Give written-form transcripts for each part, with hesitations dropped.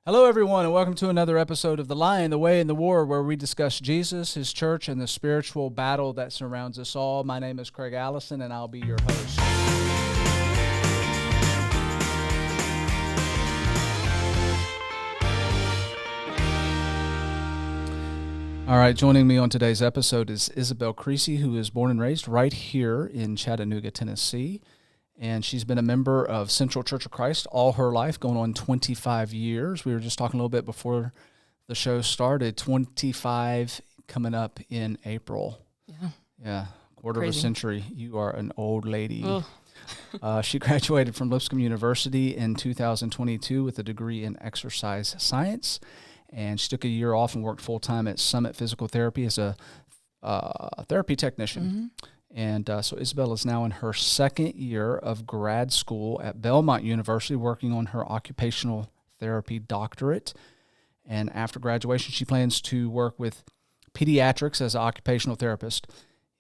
Hello, everyone, and welcome to another episode of The Lion, the Way, and the War, where we discuss Jesus, his church, and the spiritual battle that surrounds us all. My name is Craig Allison, and I'll be your host. All right, joining me on today's episode is Isabel Creasy, who is born and raised right here in Chattanooga, Tennessee. And she's been a member of Central Church of Christ all her life, going on 25 years. We were just talking a little bit before the show started. 25 coming up in April. Yeah, quarter Crazy. of a century. You are an old lady. She graduated from Lipscomb University in 2022 with a degree in exercise science. And she took a year off and worked full-time at Summit Physical Therapy as a therapy technician. Mm-hmm. And so Isabel is now in her second year of grad school at Belmont University, working on her occupational therapy doctorate. And after graduation, she plans to work with pediatrics as an occupational therapist.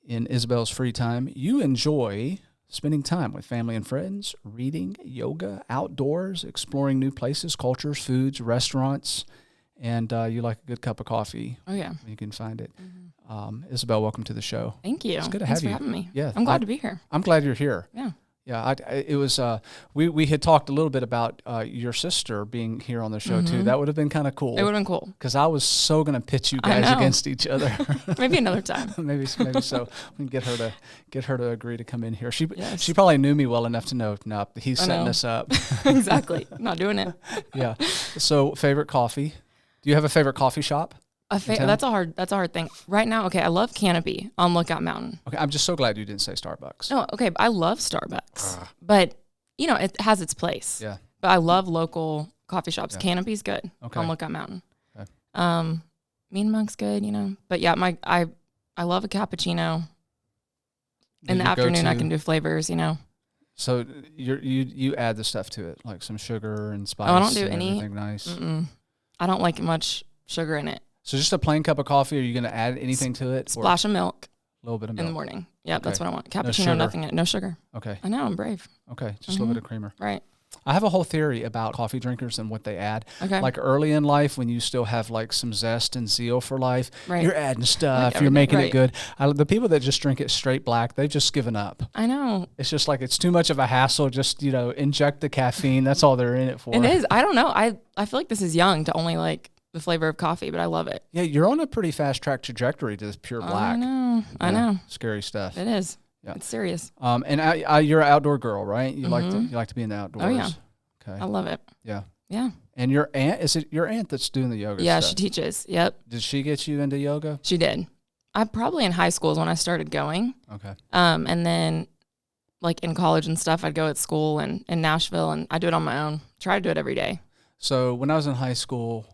In Isabel's free time, you enjoy spending time with family and friends, reading, yoga, outdoors, exploring new places, cultures, foods, restaurants, and you like a good cup of coffee. Oh, yeah. You can find it. Mm-hmm. Isabel, welcome to the show. Thank you. It's good to Thanks have for you. having me. Yeah, I'm glad to be here. I'm glad you're here. Yeah. Yeah, it was. We had talked a little bit about your sister being here on the show too. That would have been kind of cool. It would have been cool. Because I was so going to pitch you guys against each other. Maybe another time. maybe so. We can get her to agree to come in here. She Yes. probably knew me well enough to know. No, he's setting us up. Exactly. I'm not doing it. Yeah. So, favorite coffee? Do you have a favorite coffee shop? That's a hard thing. Right now, okay, I love Canopy on Lookout Mountain. Okay, I'm just so glad you didn't say Starbucks. No, okay, I love Starbucks. But, it has its place. Yeah. But I love local coffee shops. Yeah. Canopy's good Okay. on Lookout Mountain. Okay. Mean Monk's good, But yeah, I love a cappuccino. In the afternoon, I can do flavors, So you add the stuff to it, like some sugar and spice. I don't do and any. everything nice. I don't like much sugar in it. So just a plain cup of coffee. Are you going to add anything to it? Splash of milk A little bit of milk in the morning. Yeah, Okay. that's what I want. sugar. Cappuccino, nothing in it. No sugar. Okay. I know, I'm brave. Okay. Just a little bit of creamer. Right. I have a whole theory about coffee drinkers and what they add. Okay. Like early in life, when you still have like some zest and zeal for life, Right. you're adding stuff. Like You're making everything, it good. The people that just drink it straight black, they've just given up. I know. It's just like it's too much of a hassle. Just inject the caffeine. That's all they're in it for. It is. I don't know. I feel like this is young to only like the flavor of coffee, but I love it. Yeah, you're on a pretty fast track trajectory to pure black. I know. Scary stuff. It is. Yeah. It's serious. And you're an outdoor girl, right? You like to be in the outdoors. Oh, yeah. Okay. I love it. Yeah. Yeah. And your aunt, is it your aunt that's doing the yoga Yeah, stuff? she teaches. Yep. Did she get you into yoga? She did. I probably in high school is when I started going. Okay. And then like in college and stuff, I'd go at school and in Nashville and I do it on my own. Try to do it every day. So when I was in high school,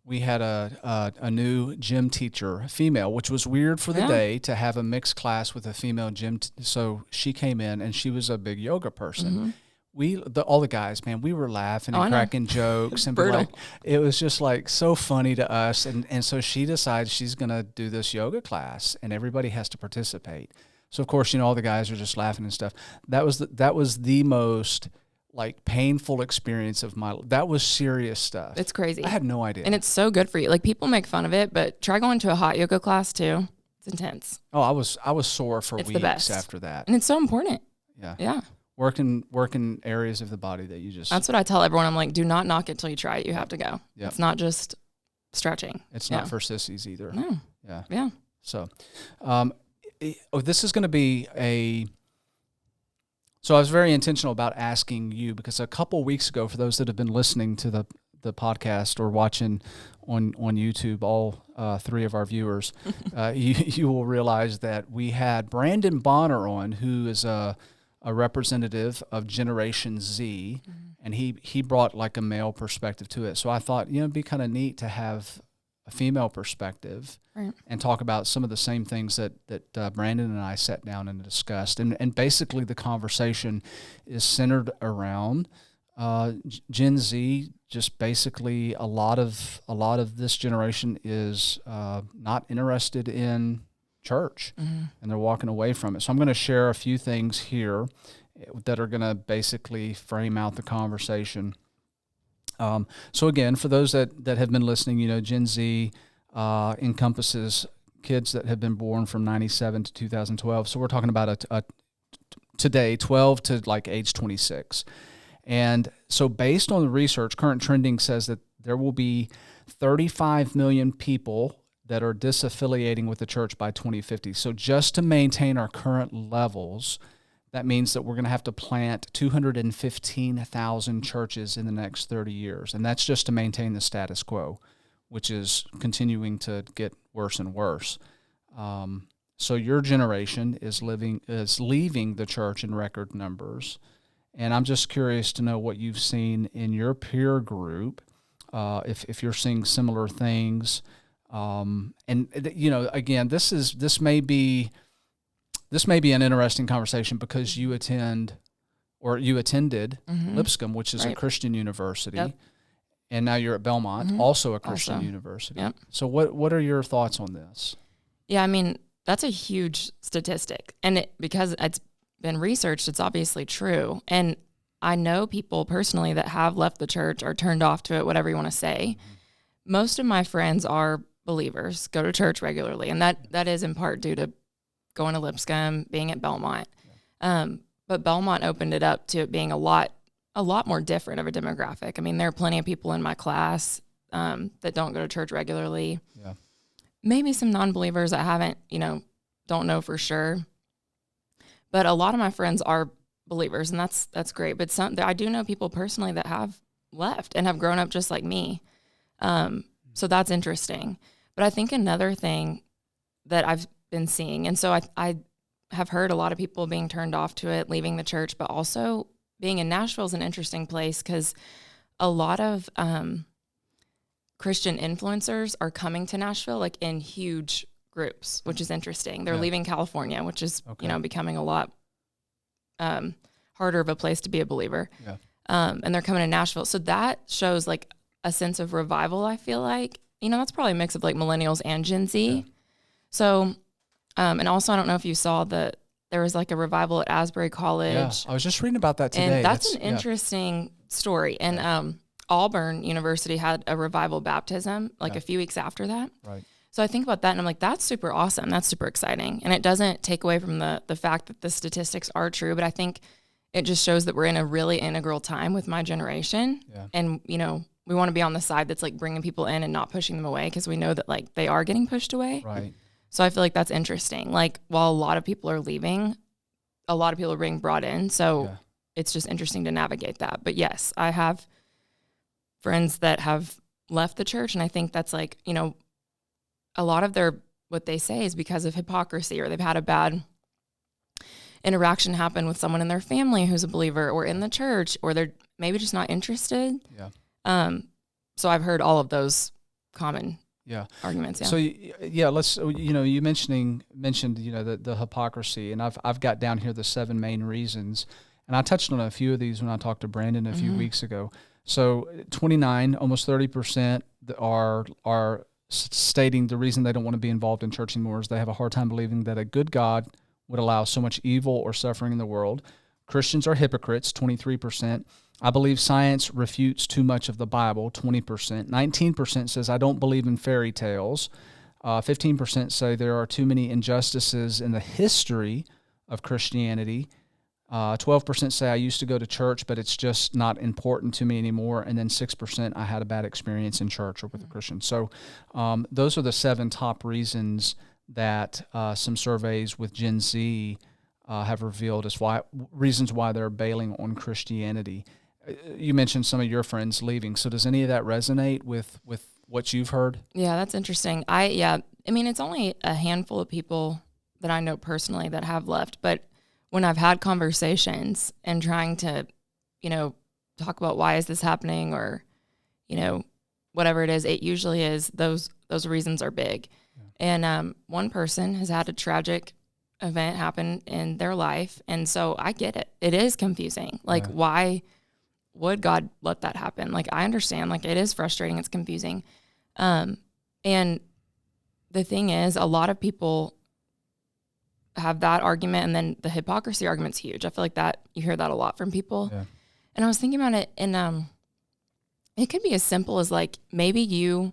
we had a new gym teacher, female, which was weird for the day to have a mixed class with a female gym. So she came in and she was a big yoga person. All the guys, man, we were laughing and cracking jokes and Brutal. it was just like so funny to us. And so she decides she's going to do this yoga class and everybody has to participate. So of course, all the guys are just laughing and stuff. That was the most like painful experience of that was serious stuff. It's crazy. I had no idea. And it's so good for you. Like people make fun of it, but try going to a hot yoga class too. It's intense. Oh, I was sore for It's the weeks best. after that. And it's so important. Yeah. Yeah. Working areas of the body that you just. That's what I tell everyone. I'm like, do not knock it till you try it. You have to go. Yep. It's not just stretching. It's not for sissies either. No. Yeah. Yeah. So, this is going to be So I was very intentional about asking you because a couple weeks ago, for those that have been listening to the podcast or watching on YouTube, all three of our viewers, you will realize that we had Brandon Bonner on, who is a representative of Generation Z, and he brought like a male perspective to it. So I thought, it'd be kind of neat to have a female perspective and talk about some of the same things that Brandon and I sat down and discussed. And basically the conversation is centered around Gen Z. Just basically a lot of this generation is not interested in church, and they're walking away from it. So I'm going to share a few things here that are going to basically frame out the conversation. So again, for those that have been listening, Gen Z encompasses kids that have been born from 97 to 2012. So we're talking about today, 12 to like age 26. And so based on the research, current trending says that there will be 35 million people that are disaffiliating with the church by 2050. So just to maintain our current levels, that means that we're going to have to plant 215,000 churches in the next 30 years. And that's just to maintain the status quo, which is continuing to get worse and worse. So your generation is leaving the church in record numbers. And I'm just curious to know what you've seen in your peer group, if you're seeing similar things. And again, this may be an interesting conversation because you attended Lipscomb, which is a Christian university, and now you're at Belmont, also a Christian university. Yep. So what are your thoughts on this? Yeah, I mean, that's a huge statistic, and because it's been researched, it's obviously true. And I know people personally that have left the church or turned off to it, whatever you want to say. Most of my friends are believers, go to church regularly, and that is in part due to going to Lipscomb, being at Belmont. But Belmont opened it up to it being a lot more different of a demographic. I mean, there are plenty of people in my class that don't go to church regularly. Yeah. Maybe some non-believers that haven't, don't know for sure. But a lot of my friends are believers, and that's great. But I do know people personally that have left and have grown up just like me. So that's interesting. But I think another thing that I've been seeing, and so I have heard a lot of people being turned off to it, leaving the church, but also being in Nashville is an interesting place because a lot of Christian influencers are coming to Nashville like in huge groups, which is interesting. They're leaving California, which is becoming a lot harder of a place to be a believer. Yeah. And they're coming to Nashville. So that shows like a sense of revival, I feel like. That's probably a mix of like millennials and Gen Z. Yeah. So, and also I don't know if you saw that there was like a revival at Asbury College. Yeah, I was just reading about that today. And that's an interesting story. And Auburn University had a revival baptism like a few weeks after that. Right. So I think about that and I'm like, that's super awesome. That's super exciting. And it doesn't take away from the fact that the statistics are true, but I think it just shows that we're in a really integral time with my generation. Yeah. And, we want to be on the side that's like bringing people in and not pushing them away because we know that like they are getting pushed away. Right. So I feel like that's interesting. Like while a lot of people are leaving, a lot of people are being brought in. So it's just interesting to navigate that. But yes, I have friends that have left the church. And I think that's like, a lot of what they say is because of hypocrisy, or they've had a bad interaction happen with someone in their family who's a believer or in the church, or they're maybe just not interested. Yeah. So I've heard all of those common arguments. Yeah. So let's, you mentioned, the hypocrisy, and I've got down here the 7 main reasons, and I touched on a few of these when I talked to Brandon a few weeks ago. So 29, almost 30% are stating the reason they don't want to be involved in church anymore is they have a hard time believing that a good God would allow so much evil or suffering in the world. Christians are hypocrites, 23%. I believe science refutes too much of the Bible, 20%. 19% says I don't believe in fairy tales. 15% say there are too many injustices in the history of Christianity. 12% say I used to go to church, but it's just not important to me anymore. And then 6% I had a bad experience in church or with a Christian. So those are the 7 top reasons that some surveys with Gen Z have revealed as reasons why they're bailing on Christianity. You mentioned some of your friends leaving. So does any of that resonate with what you've heard? Yeah, that's interesting. I mean, it's only a handful of people that I know personally that have left, but when I've had conversations and trying to, talk about why is this happening or, whatever it is, it usually is those reasons are big. Yeah. And one person has had a tragic event happen in their life. And so I get it. It is confusing. Like, why would God let that happen? Like, I understand, like, it is frustrating. It's confusing. And the thing is, a lot of people have that argument, and then the hypocrisy argument's huge. I feel like that you hear that a lot from people. Yeah. And I was thinking about it, and it could be as simple as like, maybe you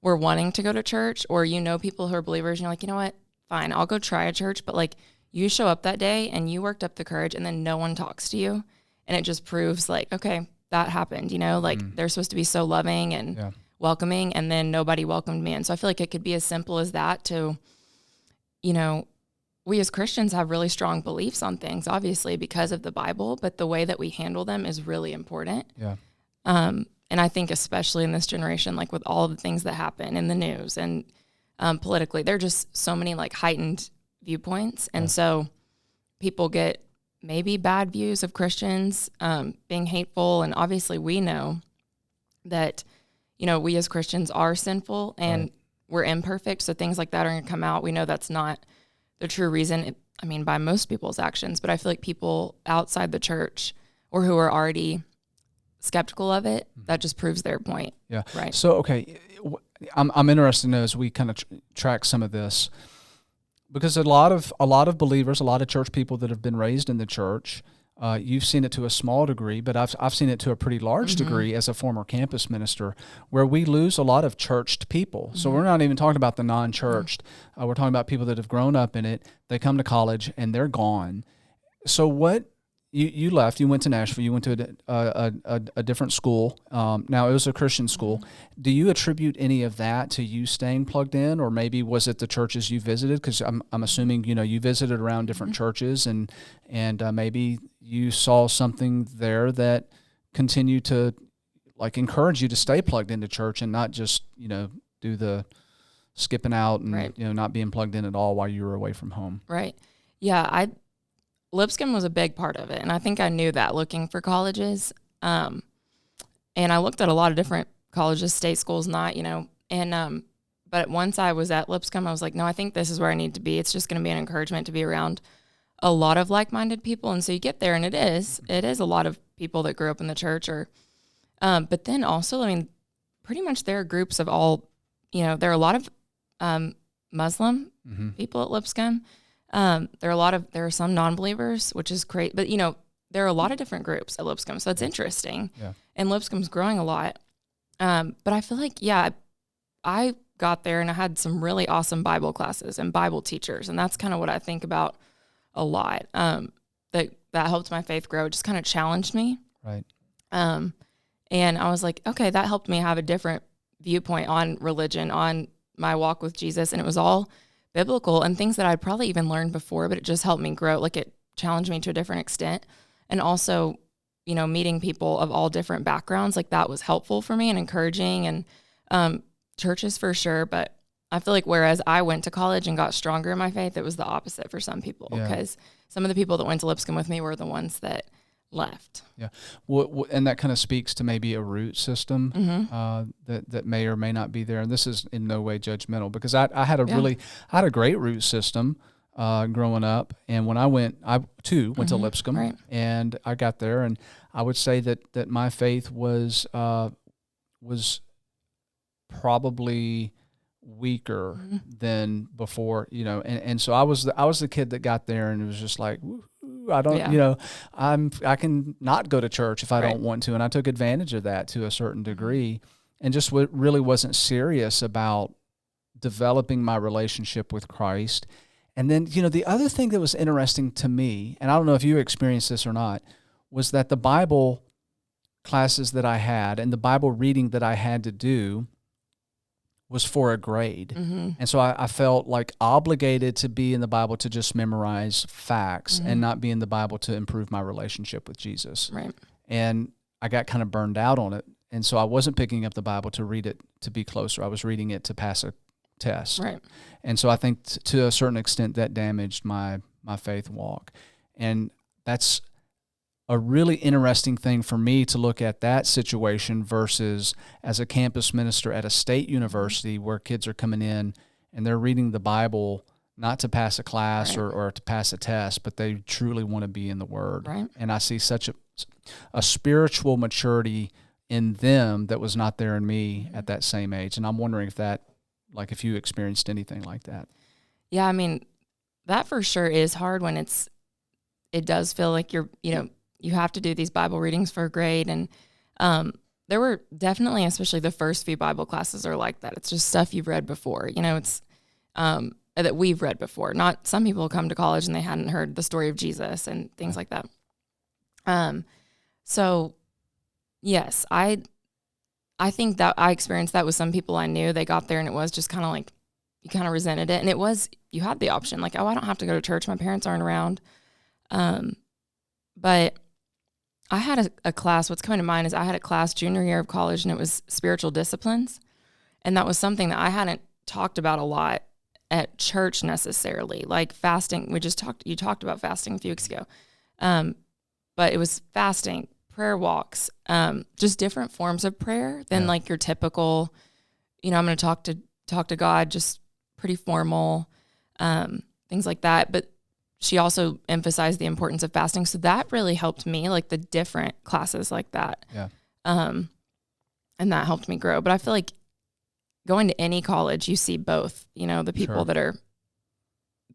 were wanting to go to church, or people who are believers and you're like, you know what, fine, I'll go try a church. But like, you show up that day and you worked up the courage, and then no one talks to you. And it just proves like, okay, that happened, like they're supposed to be so loving and welcoming, and then nobody welcomed me. And so I feel like it could be as simple as that to, we as Christians have really strong beliefs on things, obviously because of the Bible, but the way that we handle them is really important. Yeah. And I think especially in this generation, like with all of the things that happen in the news and politically, there are just so many like heightened viewpoints. And so people get maybe bad views of Christians being hateful. And obviously we know that, we as Christians are sinful and we're imperfect. So things like that are going to come out. We know that's not the true reason, by most people's actions. But I feel like people outside the church or who are already skeptical of it, that just proves their point. Yeah. Right. So, okay, I'm interested to know as we kind of track some of this, because a lot of believers, a lot of church people that have been raised in the church, you've seen it to a small degree, but I've seen it to a pretty large degree as a former campus minister, where we lose a lot of churched people. So we're not even talking about the non-churched. We're talking about people that have grown up in it. They come to college and they're gone. So what? You left. You went to Nashville. You went to a different school. Now, it was a Christian school. Do you attribute any of that to you staying plugged in, or maybe was it the churches you visited? Because I'm assuming you visited around different churches, and maybe you saw something there that continued to like encourage you to stay plugged into church and not just do the skipping out and not being plugged in at all while you were away from home. Right. Yeah. Lipscomb was a big part of it, and I think I knew that looking for colleges. And I looked at a lot of different colleges, state schools, not, but once I was at Lipscomb, I was like, no, I think this is where I need to be. It's just going to be an encouragement to be around a lot of like-minded people. And so you get there, and it is a lot of people that grew up in the church, but then also, pretty much there are groups of all, there are a lot of Muslim people at Lipscomb. There are some non-believers, which is great, but there are a lot of different groups at Lipscomb, so it's interesting. Yeah. And Lipscomb's growing a lot. But I feel like, I got there and I had some really awesome Bible classes and Bible teachers, and that's kind of what I think about a lot. That helped my faith grow. It just kind of challenged me. Right. And I was like, okay, that helped me have a different viewpoint on religion, on my walk with Jesus, and it was all biblical and things that I'd probably even learned before, but it just helped me grow. Like, it challenged me to a different extent. And also, meeting people of all different backgrounds, like that was helpful for me and encouraging, and churches for sure. But I feel like whereas I went to college and got stronger in my faith, it was the opposite for some people, because some of the people that went to Lipscomb with me were the ones that left. Yeah. Well, and that kind of speaks to maybe a root system that may or may not be there. And this is in no way judgmental, because I had a great root system growing up. And when I went to Lipscomb, and I got there, and I would say that my faith was probably weaker than before, and so I was the kid that got there and it was just like, I don't, I can not go to church if I don't want to. And I took advantage of that to a certain degree, and just really wasn't serious about developing my relationship with Christ. And then, the other thing that was interesting to me, and I don't know if you experienced this or not, was that the Bible classes that I had and the Bible reading that I had to do was for a grade. And so I felt like obligated to be in the Bible to just memorize facts and not be in the Bible to improve my relationship with Jesus. Right. And I got kind of burned out on it. And so I wasn't picking up the Bible to read it to be closer. I was reading it to pass a test. Right. And so I think to a certain extent that damaged my faith walk. And that's a really interesting thing for me to look at that situation versus as a campus minister at a state university where kids are coming in and they're reading the Bible not to pass a class or to pass a test, but they truly want to be in the Word. Right. And I see such a spiritual maturity in them that was not there in me at that same age. And I'm wondering if you experienced anything like that. Yeah, that for sure is hard when it does feel like you're, you have to do these Bible readings for a grade. And there were definitely, especially the first few Bible classes are like that. It's just stuff you've read before. It's that we've read before. Not some people come to college and they hadn't heard the story of Jesus and things like that. So yes, I think that I experienced that with some people I knew. They got there and it was just kind of like, you kind of resented it. And it was, you had the option like, oh, I don't have to go to church. My parents aren't around. But I had a class, what's coming to mind is I had a class junior year of college and it was spiritual disciplines. And that was something that I hadn't talked about a lot at church necessarily, like fasting. You talked about fasting a few weeks ago. But it was fasting, prayer walks, just different forms of prayer than like your typical, I'm going to talk to God, just pretty formal, things like that. But she also emphasized the importance of fasting. So that really helped me, like the different classes like that. Yeah. And that helped me grow. But I feel like going to any college, you see both, the people that are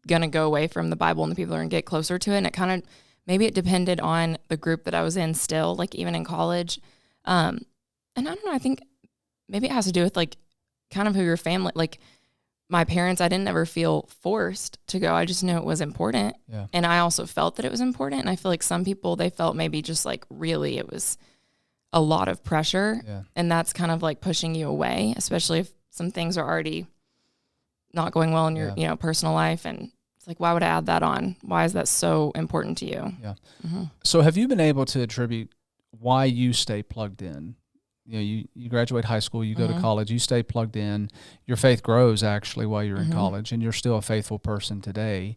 going to go away from the Bible and the people that are going to get closer to it. And it kind of, maybe it depended on the group that I was in still, like even in college. And I don't know, I think maybe it has to do with like kind of who your family, like my parents, I didn't ever feel forced to go. I just knew it was important. Yeah. And I also felt that it was important. And I feel like some people, they felt maybe just like really it was a lot of pressure. Yeah. And that's kind of like pushing you away, especially if some things are already not going well in your, personal life. And it's like, why would I add that on? Why is that so important to you? Yeah. Mm-hmm. So have you been able to attribute why you stay plugged in? You graduate high school, you go to college, you stay plugged in. Your faith grows actually while you're in college, and you're still a faithful person today.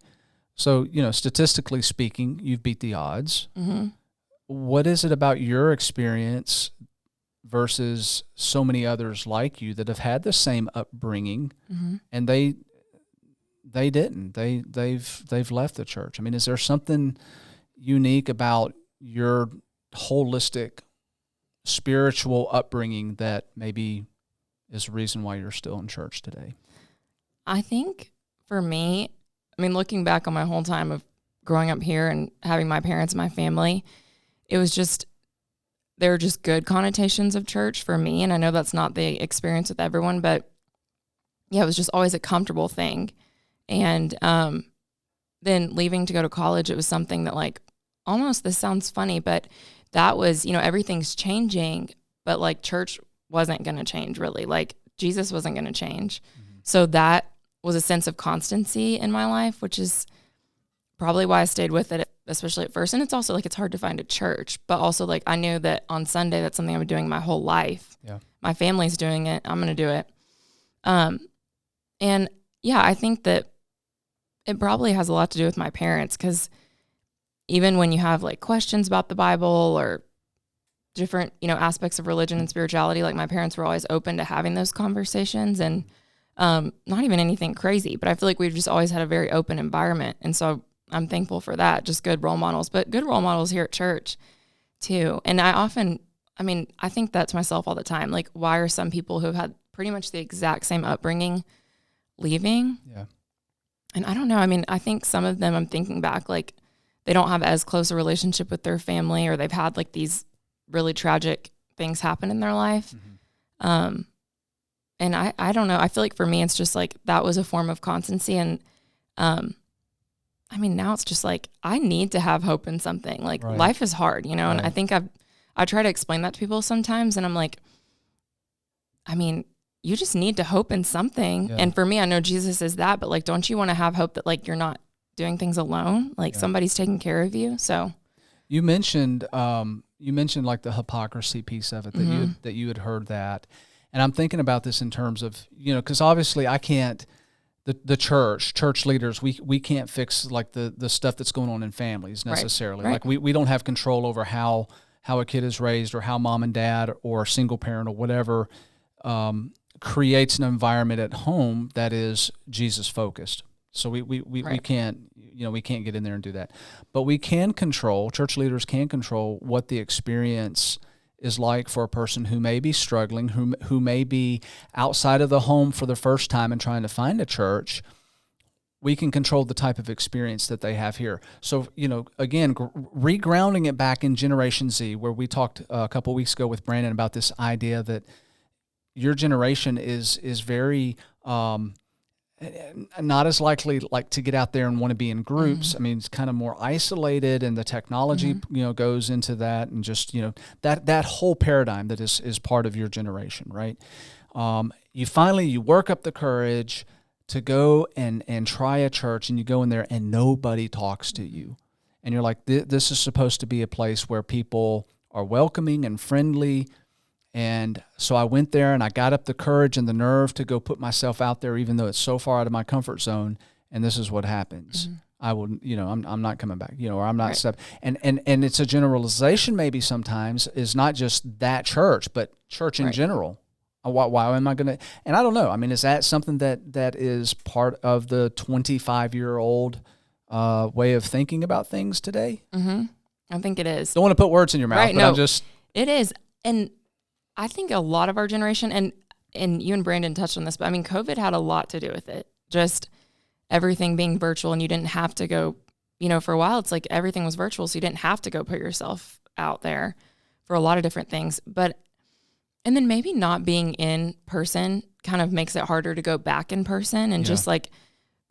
So, statistically speaking, you've beat the odds. Mm-hmm. What is it about your experience versus so many others like you that have had the same upbringing and they didn't? They've left the church. I mean, is there something unique about your holistic spiritual upbringing that maybe is the reason why you're still in church today? I think for me, looking back on my whole time of growing up here and having my parents and my family, it was just, there were just good connotations of church for me. And I know that's not the experience with everyone, but yeah, it was just always a comfortable thing. And then leaving to go to college, it was something that like, almost, this sounds funny, but that was, everything's changing, but like church wasn't going to change really. Like Jesus wasn't going to change. Mm-hmm. So that was a sense of constancy in my life, which is probably why I stayed with it, especially at first. And it's also like, it's hard to find a church, but also like I knew that on Sunday, that's something I'm doing my whole life. Yeah. My family's doing it. I'm going to do it. And yeah, I think that it probably has a lot to do with my parents, because even when you have like questions about the Bible or different, aspects of religion and spirituality, like my parents were always open to having those conversations, and not even anything crazy, but I feel like we've just always had a very open environment. And so I'm thankful for that, just good role models, but good role models here at church too. And I think that to myself all the time, like why are some people who have had pretty much the exact same upbringing leaving? Yeah. And I don't know. I think some of them, I'm thinking back, like they don't have as close a relationship with their family, or they've had like these really tragic things happen in their life. Mm-hmm. And I don't know. I feel like for me, it's just like that was a form of constancy. And now it's just like I need to have hope in something. Like life is hard, and I think I try to explain that to people sometimes, and I'm like, you just need to hope in something. Yeah. And for me, I know Jesus is that, but like, don't you want to have hope that like you're not doing things alone? Like somebody's taking care of you. So you mentioned like the hypocrisy piece of it, that you had heard that. And I'm thinking about this in terms of, because obviously I can't, the church leaders, we can't fix like the stuff that's going on in families necessarily. Right. Like we don't have control over how a kid is raised, or how mom and dad or single parent or whatever creates an environment at home that is Jesus focused. So we can't, we can't get in there and do that. But we can control, church leaders can control what the experience is like for a person who may be struggling, who may be outside of the home for the first time and trying to find a church. we can control the type of experience that they have here. So, again, regrounding it back in Generation Z, where we talked a couple of weeks ago with Brandon about this idea that your generation is very not as likely like to get out there and want to be in groups. I mean, it's kind of more isolated, and the technology, goes into that, and just, that whole paradigm that is part of your generation, right? You work up the courage to go and try a church, and you go in there and nobody talks to you. And you're like, this is supposed to be a place where people are welcoming and friendly. And so I went there and I got up the courage and the nerve to go put myself out there, even though it's so far out of my comfort zone. And this is what happens. I will, I'm not coming back, or I'm not stepping. And it's a generalization maybe sometimes, is not just that church, but church in general. Why am I going to, and I don't know. I mean, is that something that is part of the 25-year-old way of thinking about things today? I think it is. Don't want to put words in your mouth, but it is. And I think a lot of our generation, and you and Brandon touched on this, but I mean, COVID had a lot to do with it. Just everything being virtual, and you didn't have to go, for a while, it's like everything was virtual, so you didn't have to go put yourself out there for a lot of different things. And then maybe not being in person kind of makes it harder to go back in person, and just like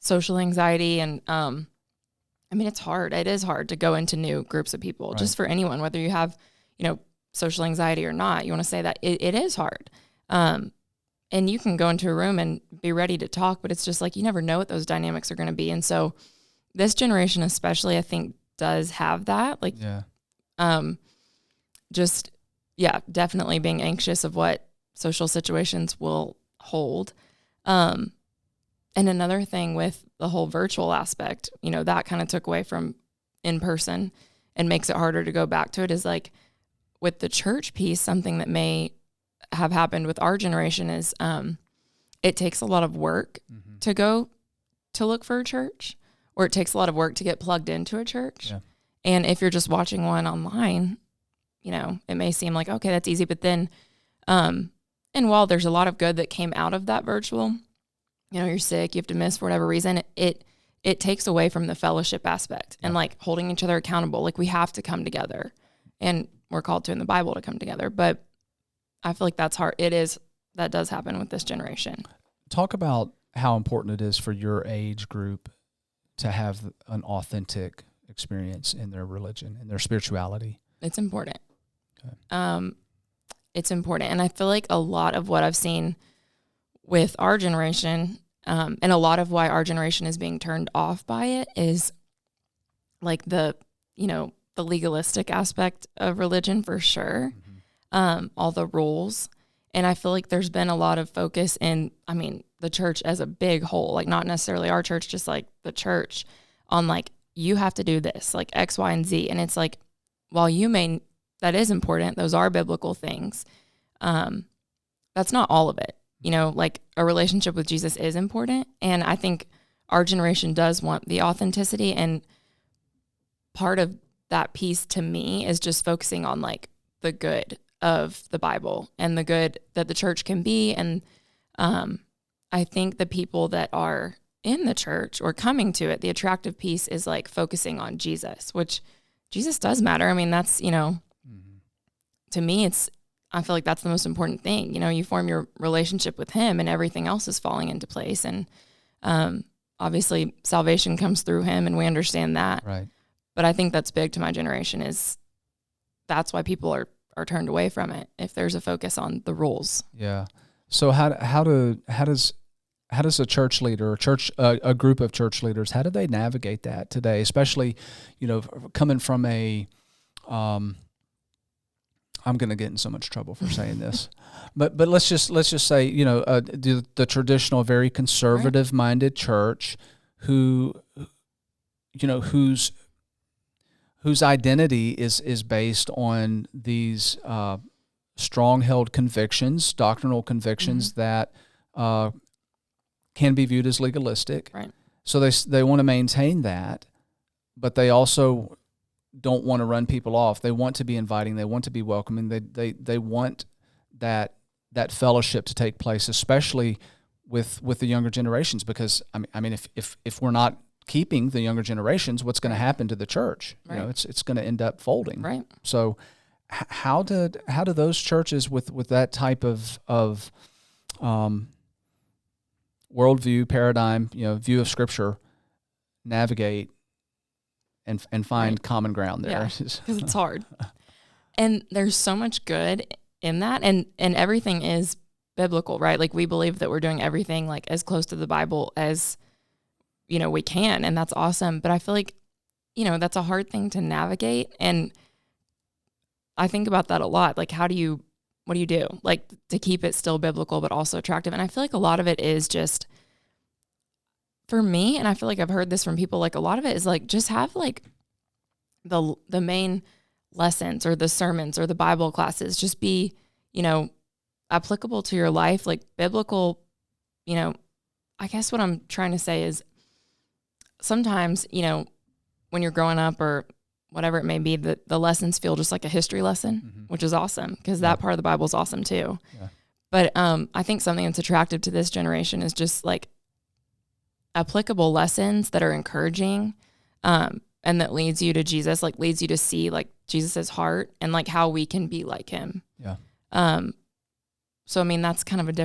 social anxiety. And I mean, it's hard. It is hard to go into new groups of people, just for anyone, whether you have, social anxiety or not. You want to say that it is hard. And you can go into a room and be ready to talk, but it's just like, you never know what those dynamics are going to be. And so this generation especially, I think, does have that. Like, definitely being anxious of what social situations will hold. And another thing with the whole virtual aspect, that kind of took away from in person and makes it harder to go back to it, is like with the church piece, something that may have happened with our generation is it takes a lot of work to go to look for a church, or it takes a lot of work to get plugged into a church. Yeah. And if you're just watching one online, it may seem like, okay, that's easy. But then, and while there's a lot of good that came out of that virtual, you're sick, you have to miss for whatever reason, it takes away from the fellowship aspect and like holding each other accountable. Like, we have to come together, and we're called to in the Bible to come together. But I feel like that's hard. That does happen with this generation. Talk about how important it is for your age group to have an authentic experience in their religion and their spirituality. It's important. Okay. It's important. And I feel like a lot of what I've seen with our generation, and a lot of why our generation is being turned off by it, is like the legalistic aspect of religion, for sure. All the rules. And I feel like there's been a lot of focus in, the church as a big whole, like not necessarily our church, just like the church, on like, you have to do this, like X, Y, and Z. And it's like, while that is important, those are biblical things. That's not all of it. Like a relationship with Jesus is important. And I think our generation does want the authenticity. And part of that piece to me is just focusing on like the good of the Bible and the good that the church can be. And I think the people that are in the church or coming to it, the attractive piece is like focusing on Jesus, which Jesus does matter. I mean, that's, to me, I feel like that's the most important thing. You form your relationship with him and everything else is falling into place. And obviously salvation comes through him, and we understand that. Right. But I think that's big to my generation, is that's why people are turned away from it, if there's a focus on the rules. Yeah. So how does a church leader or a group of church leaders, how do they navigate that today, especially, coming from a I'm going to get in so much trouble for saying this, but let's just say, the traditional, very conservative minded church whose identity is based on these strong-held convictions, doctrinal convictions that can be viewed as legalistic. Right. So they want to maintain that, but they also don't want to run people off. They want to be inviting. They want to be welcoming. They want that fellowship to take place, especially with the younger generations, because I mean if we're not keeping the younger generations, what's going to happen to the church? Right. You know, it's going to end up folding. Right. So how do those churches with that type of worldview, paradigm, you know, view of Scripture, navigate and find common ground there? Yeah, because it's hard. And there's so much good in that, and everything is biblical, right? Like, we believe that we're doing everything like as close to the Bible as, you know, we can, and that's awesome. But I feel like, you know, that's a hard thing to navigate, and I think about that a lot. Like, what do you do, like, to keep it still biblical but also attractive? And I feel like a lot of it is just, for me, and I feel like I've heard this from people, like, a lot of it is like, just have like the main lessons or the sermons or the Bible classes just be, you know, applicable to your life, like biblical. You know, I guess what I'm trying to say is, sometimes, you know, when you're growing up or whatever it may be, the lessons feel just like a history lesson, which is awesome, because that part of the Bible is awesome too. Yeah. But I think something that's attractive to this generation is just like applicable lessons that are encouraging, and that leads you to Jesus, like leads you to see like Jesus's heart and like how we can be like him. Yeah. So, I mean, that's kind of it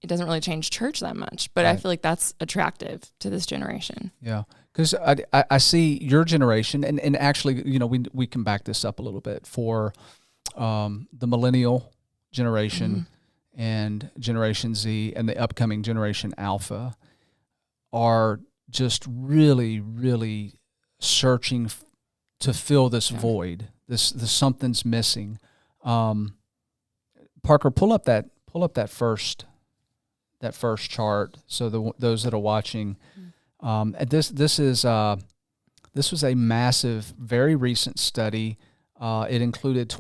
doesn't really change church that much, but I feel like that's attractive to this generation. Yeah. Because I see your generation, and actually, you know, we can back this up a little bit for the millennial generation and Generation Z and the upcoming Generation Alpha are just really, really searching to fill this void. This something's missing. Parker, pull up that first chart. So those that are watching, this was a massive, very recent study. It included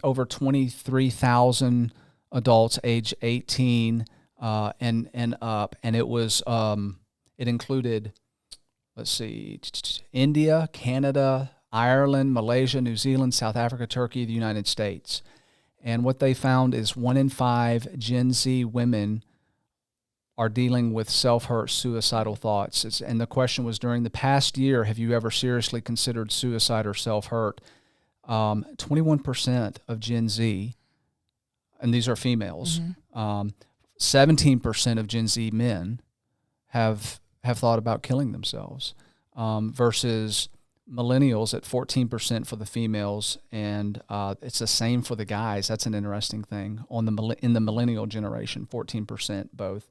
over 23,000 adults age 18 and up, and it included, let's see, India, Canada, Ireland, Malaysia, New Zealand, South Africa, Turkey, the United States. And what they found is 1 in 5 Gen Z women are dealing with self-hurt, suicidal thoughts. And the question was, during the past year, have you ever seriously considered suicide or self-hurt? 21% of Gen Z, and these are females, 17% of Gen Z men have thought about killing themselves, versus millennials at 14% for the females, and it's the same for the guys. That's an interesting thing in the millennial generation, 14% both.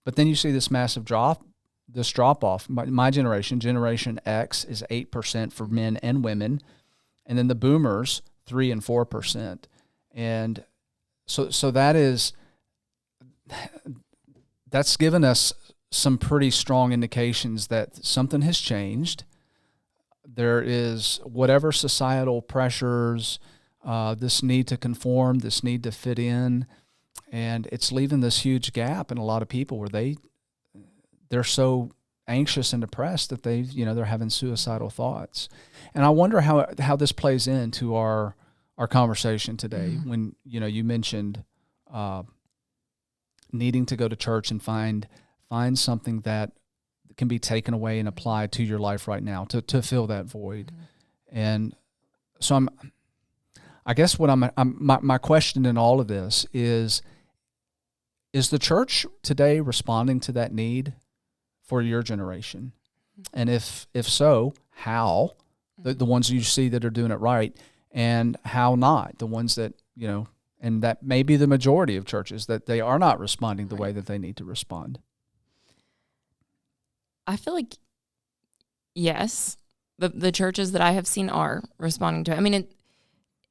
But then you see this massive drop off. My generation, Generation X, is 8% for men and women, and then the boomers 3 and 4%, and so that's given us some pretty strong indications that something has changed. There is whatever societal pressures, this need to conform, this need to fit in, and it's leaving this huge gap in a lot of people where they're so anxious and depressed that they're having suicidal thoughts. And I wonder how this plays into our conversation today. When you mentioned needing to go to church and find something that can be taken away and applied to your life right now to fill that void. And so I guess what my question in all of this is the church today responding to that need for your generation? And if so, how? The ones you see that are doing it right, and how not? The ones that, and that may be the majority of churches, that they are not responding the way that they need to respond. I feel like, yes, the churches that I have seen are responding to it. I mean,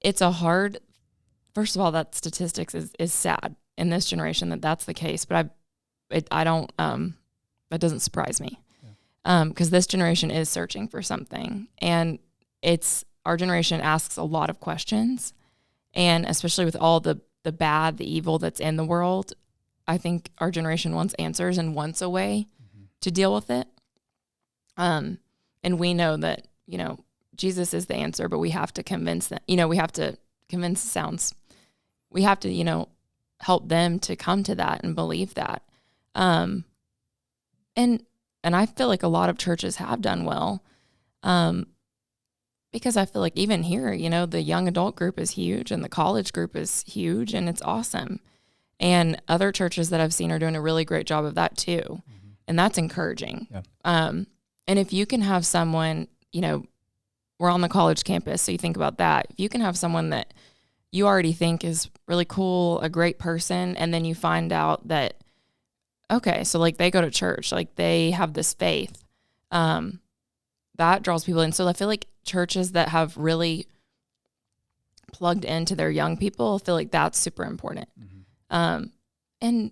it's a hard, first of all, that statistics is sad in this generation that's the case, but I don't, that doesn't surprise me. Because this generation is searching for something, and our generation asks a lot of questions, and especially with all the bad, the evil that's in the world, I think our generation wants answers and wants a way to deal with it. And we know that, Jesus is the answer, but we have to convince them, we have to help them to come to that and believe that. And I feel like a lot of churches have done well, because I feel like even here, the young adult group is huge and the college group is huge, and it's awesome. And other churches that I've seen are doing a really great job of that too. Mm-hmm. And that's encouraging. Yeah. And if you can have someone, we're on the college campus, so you think about that. If you can have someone that you already think is really cool, a great person, and then you find out that, okay, so like they go to church, like they have this faith, that draws people in. So I feel like churches that have really plugged into their young people, I feel like that's super important. Mm-hmm. And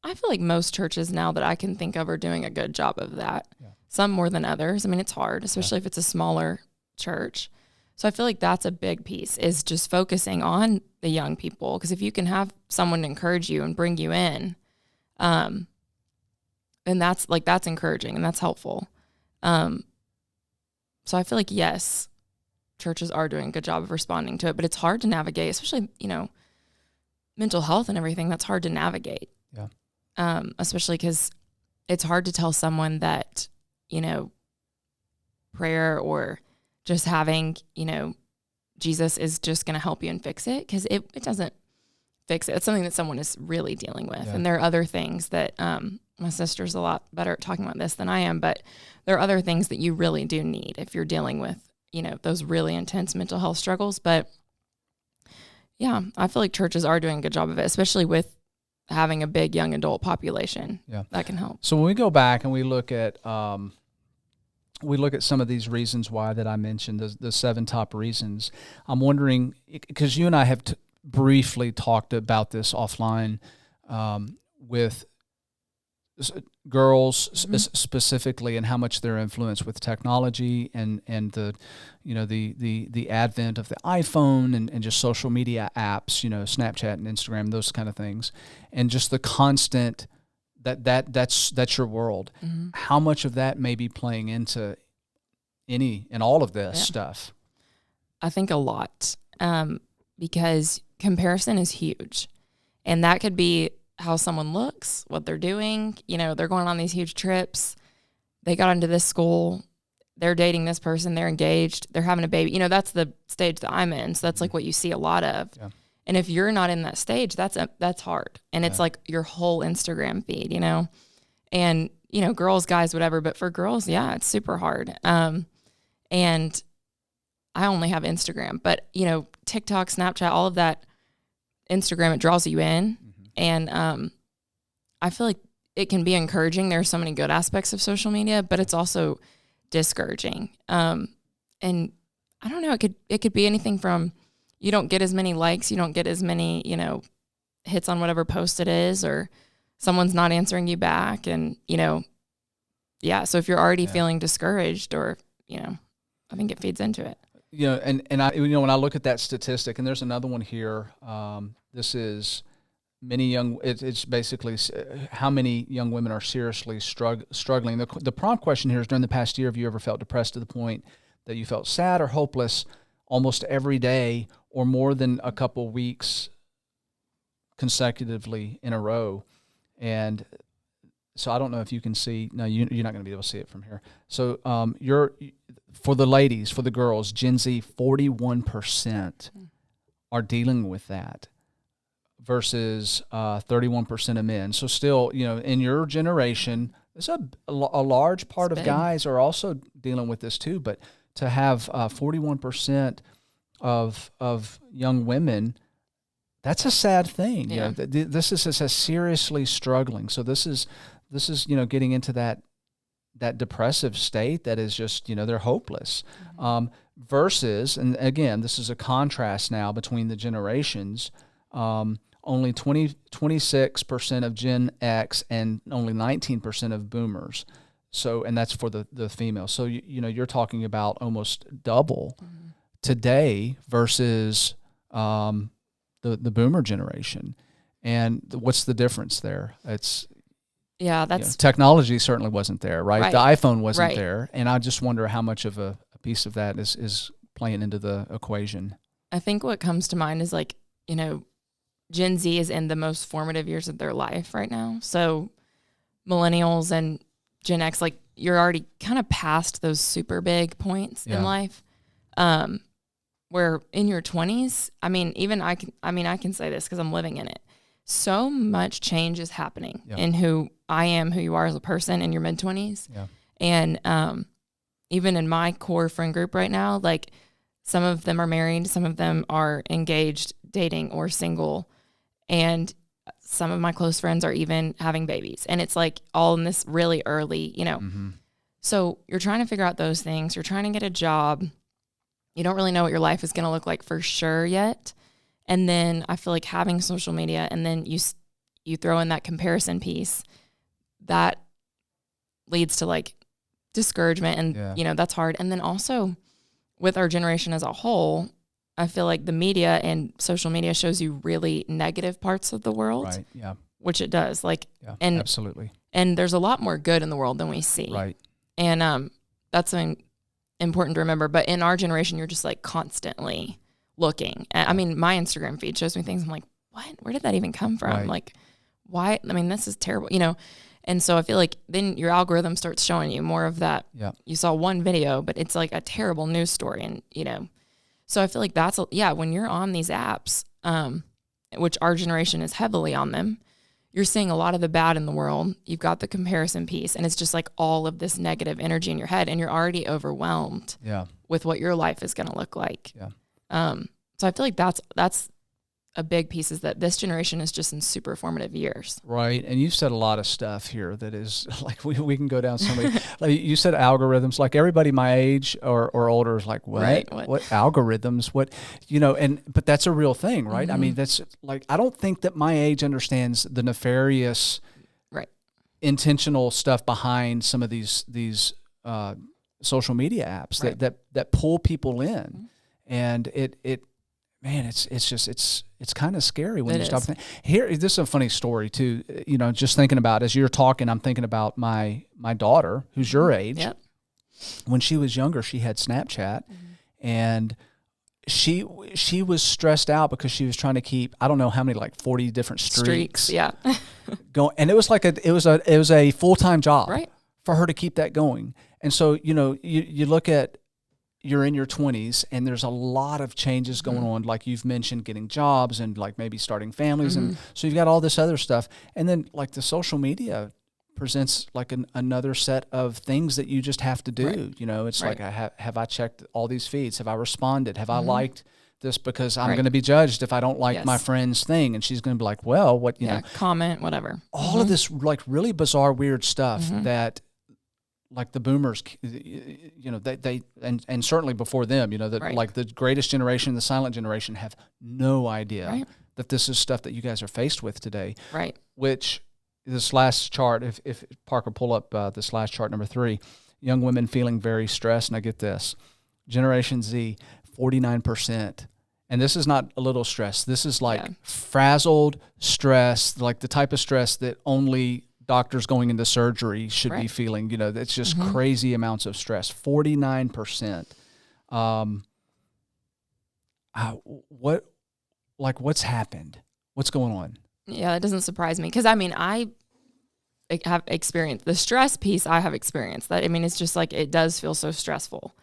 I feel like most churches now that I can think of are doing a good job of that. Yeah. Some more than others. I mean, it's hard, especially if it's a smaller church. So I feel like that's a big piece, is just focusing on the young people. Because if you can have someone encourage you and bring you in, and that's encouraging and that's helpful. So I feel like, yes, churches are doing a good job of responding to it, but it's hard to navigate, especially, mental health and everything. That's hard to navigate. Yeah. Especially because it's hard to tell someone that, prayer or just having, Jesus is just going to help you and fix it, because it doesn't fix it. It's something that someone is really dealing with. Yeah. And there are other things that my sister's a lot better at talking about this than I am, but there are other things that you really do need if you're dealing with, those really intense mental health struggles. But yeah, I feel like churches are doing a good job of it, especially with having a big young adult population. Yeah, that can help. So when we go back and we look at some of these reasons why that I mentioned, the 7 top reasons, I'm wondering, because you and I have briefly talked about this offline, with girls, mm-hmm. specifically, and how much they're influenced with technology and the the advent of the iPhone and just social media apps, Snapchat and Instagram, those kind of things, and just the constant that's your world. Mm-hmm. How much of that may be playing into all of this stuff? I think a lot, because comparison is huge, and that could be how someone looks, what they're doing. They're going on these huge trips. They got into this school. They're dating this person. They're engaged. They're having a baby. That's the stage that I'm in. So that's like what you see a lot of. Yeah. And if you're not in that stage, that's hard. And it's like your whole Instagram feed, and, girls, guys, whatever. But for girls, it's super hard. And I only have Instagram, but, TikTok, Snapchat, all of that, Instagram, it draws you in. And I feel like it can be encouraging. There are so many good aspects of social media, but it's also discouraging. And I don't know, it could be anything from you don't get as many likes, you don't get as many, hits on whatever post it is, or someone's not answering you back. And, so if you're already feeling discouraged, or, I think it feeds into it. And I, when I look at that statistic, and there's another one here, this is it's basically how many young women are seriously struggling. The prompt question here is, during the past year, have you ever felt depressed to the point that you felt sad or hopeless almost every day or more than a couple weeks consecutively in a row? And so I don't know if you can see. No, you're not going to be able to see it from here. So for the ladies, for the girls, Gen Z, 41% are dealing with that, versus 31% of men. So still, in your generation, there's a large part of guys are also dealing with this too. But to have 41% of young women, that's a sad thing. Yeah. This is seriously struggling. So this is getting into that depressive state that is just, they're hopeless. Mm-hmm. Versus, and again, this is a contrast now between the generations. Only 26% of Gen X and only 19% of Boomers. So, and that's for the females. So, you're talking about almost double today versus the Boomer generation. And what's the difference there? It's technology certainly wasn't there, right? The iPhone wasn't there, and I just wonder how much of a piece of that is playing into the equation. I think what comes to mind is Gen Z is in the most formative years of their life right now. So millennials and Gen X, like you're already kind of past those super big points in life. Where in your 20s, I mean, even I can say this because I'm living in it. So much change is happening in who I am, who you are as a person in your mid 20s. Yeah. And even in my core friend group right now, like some of them are married, some of them are engaged, dating, or single. And some of my close friends are even having babies. And it's like all in this really early, So you're trying to figure out those things. You're trying to get a job. You don't really know what your life is going to look like for sure yet. And then I feel like having social media and then you throw in that comparison piece, that leads to like discouragement and, that's hard. And then also with our generation as a whole, I feel like the media and social media shows you really negative parts of the world. Right. Yeah. Which it does. Like, and absolutely. And there's a lot more good in the world than we see. Right. And that's something important to remember. But in our generation, you're just like constantly looking. I mean, my Instagram feed shows me things. I'm like, what? Where did that even come from? Right. Like, why? I mean, this is terrible, And so I feel like then your algorithm starts showing you more of that. Yeah. You saw one video, but it's like a terrible news story. And, so I feel like that's, when you're on these apps, which our generation is heavily on them, you're seeing a lot of the bad in the world. You've got the comparison piece, and it's just like all of this negative energy in your head, and you're already overwhelmed with what your life is going to look like. Yeah. So I feel like that's a big piece, is that this generation is just in super formative years. Right. And you've said a lot of stuff here that is like, we can go down so many, like you said algorithms, like everybody my age or older is like, what? Right. What algorithms? What, but that's a real thing, right? Mm-hmm. I mean, that's like, I don't think that my age understands the nefarious, intentional stuff behind some of these social media apps that pull people in. Mm-hmm. And man, it's kind of scary when you stop thinking. Here, this is a funny story too. Just thinking about, as you're talking, I'm thinking about my daughter, who's your age. Yep. When she was younger, she had Snapchat, and she was stressed out because she was trying to keep, I don't know how many, like 40 different streaks. Yeah. going, and it was like it was a full-time job for her to keep that going. And so you look at, you're in your 20s and there's a lot of changes going on, like you've mentioned, getting jobs and like maybe starting families. And so you've got all this other stuff. And then like the social media presents like another set of things that you just have to do. It's like, have I checked all these feeds? Have I responded? Have I liked this? Because I'm going to be judged if I don't like my friend's thing. And she's going to be like, well, what, comment, whatever. All of this like really bizarre, weird stuff that, like the boomers, they and certainly before them, like the greatest generation, the silent generation, have no idea that this is stuff that you guys are faced with today. Right. Which this last chart, if Parker, pull up this last chart, number 3, young women feeling very stressed. And I get this, Generation Z, 49%. And this is not a little stress. This is like frazzled stress, like the type of stress that only doctors going into surgery should be feeling. It's just crazy amounts of stress. 49%. What's happened? What's going on? Yeah, that doesn't surprise me, because I have experienced the stress piece. I have experienced that. It's just like, it does feel so stressful.